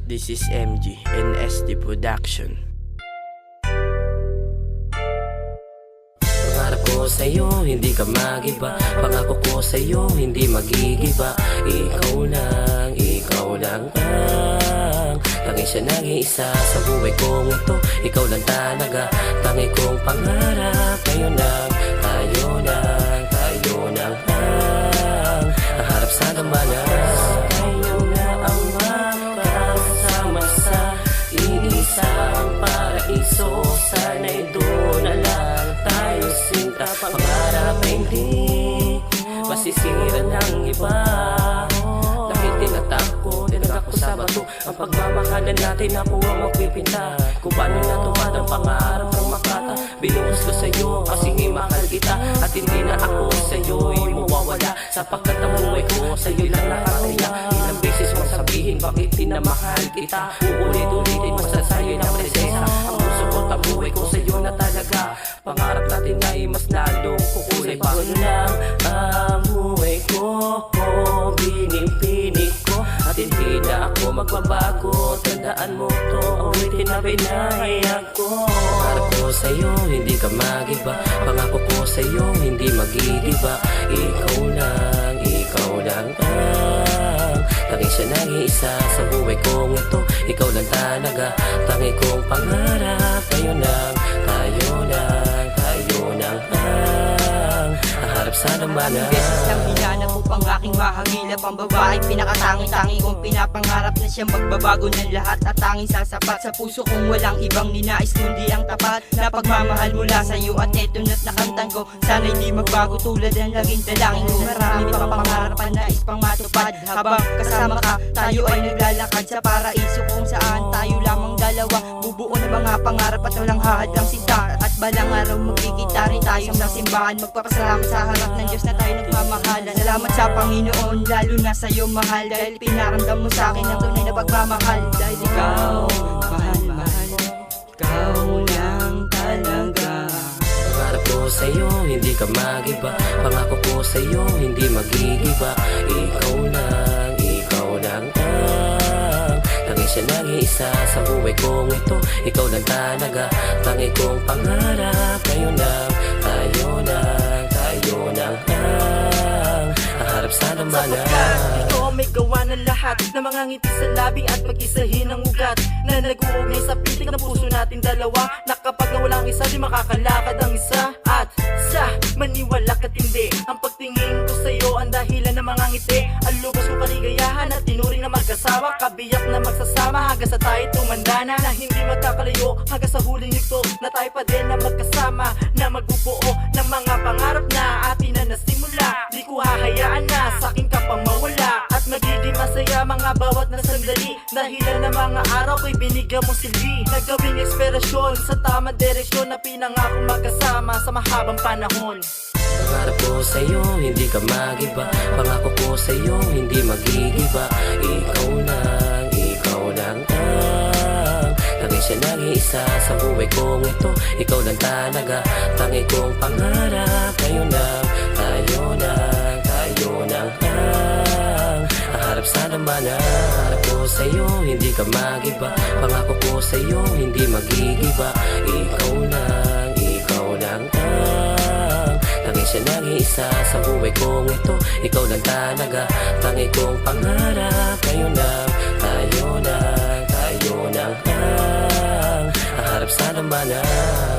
This is MG and SD Production. Pangarap ko sa'yo, hindi ka magiba. Pangako ko sa'yo, hindi magigiba. Ikaw lang ang tanging siya nag-iisa sa buhay kong ito. Ikaw lang talaga, tangi kong pangarap. Tayo lang ang harap sa damanan. Tayo na ang magkasama sa iisang paraiso. Sana'y doon na lang tayo sinta. Pangarap ay hindi masisira ng iba. Dahil tinatak ko sa bato ang pagmamahalan natin na po ang magpipinta. Kung paano natupad ang pangarap ng makata, binuhos ko sa'yo kasi mahal kita. At hindi na ako sa'yo'y mawawala, sapagkat ang buhay ko sa'yo lang nakakaya. Ilang beses mong sabihin bakit tinamahal kita, uulit-ulitin mo sa sa'yo'y na presensya. Ang puso ko at ang buhay ko sa'yo na talaga. Pangarap natin ay mas lalong kukulay pa. Lang ang buhay ko, binipinig ko, at hindi na ako magbabago. Tandaan mo to, awitin na pinahayag ko. Pangarap ko sa'yo, hindi ka magiba. Pangako ko sa'yo, hindi magigiba. Ikaw lang ang tanging siya nag-iisa sa buhay kong ito. Ikaw lang talaga, tangi kong pangarap. Tayo lang ang harap sa damanan. Beses lang hinanap upang aking mahagilap ang babaeng pinakatangi-tangi kong pinapangarap na siyang magbabago ng lahat at tanging sasapat sa puso kong walang ibang ninais kundi ang tapat na pagmamahal mula sa'yo. At eto na't nakantan ko, sana'y di magbago tulad ang naging dalangin ko. Marami pang pangarapan na pang matupad. Habang kasama ka, tayo ay naglalakad sa paraiso kung saan tayo lamang dalawa. Bubuo na mga pangarap at walang hahadlang sinta. At balang araw magkikita rin tayo sa simbahan. Magpapasalamat sa harap ng Diyos na tayo nagmamahalan. Salamat sa Panginoon, lalo na sa'yo mahal. Dahil pinaramdam mo sa'kin ang tunay na pagmamahal. Dahil ikaw, mahal, ikaw lang talaga. Pangarap ko sa'yo, hindi ka magiba. Pangako ko sa'yo, hindi magigiba. Ikaw lang ang tanging siya nag-iisa sa buhay kong ito. Ikaw lang talaga, tangi kong pangarap. Tayo lang ang harap sa damanan. Ikaw ang may gawa ng lahat na mga ngiti sa labi at pag-isahin ang ugat na nag-uugnay sa pitik ng puso natin dalawa. Na kapag nawala ang isa, di makakalakad ang isa. At sa maniwala ka't hindi, ang pagtingin ko sa'yo ang dahilan ng mga ngiti. Ang lubos kong kaligayahan at tinuring na magkasawa. Kabiyak na magsasama hanggang sa tayo tumanda na hindi magkakalayo hanggang sa huling yugto na tayo pa din na magkasama, na magbubuo ng mga pangarap na atin na nasimula. Di ko hahayaan na sa akin ka pang mawala at magiging masaya mga bawat na sandali. Dahilan ng mga araw ko'y binigyan mo silbi, nagawing inspirasyon sa tamang direksyon na pinangako magkasama sa mahabang panahon. Pangarap ko sa'yo, hindi ka magiba. Pangako ko sa'yo, hindi magigiba. Ikaw lang ang tanging siya nag-iisa sa buhay kong ito. Ikaw lang talaga, tangi kong pangarap. Tayo lang ang harap sa damanan. Pangarap ko sa'yo, hindi ka magiba. Pangako ko sa'yo, hindi magigiba. Ikaw lang tanging siya nag-iisa sa buhay kong ito. Ikaw lang talaga, tangi kong pangarap. Tayo lang ang harap sa damanan.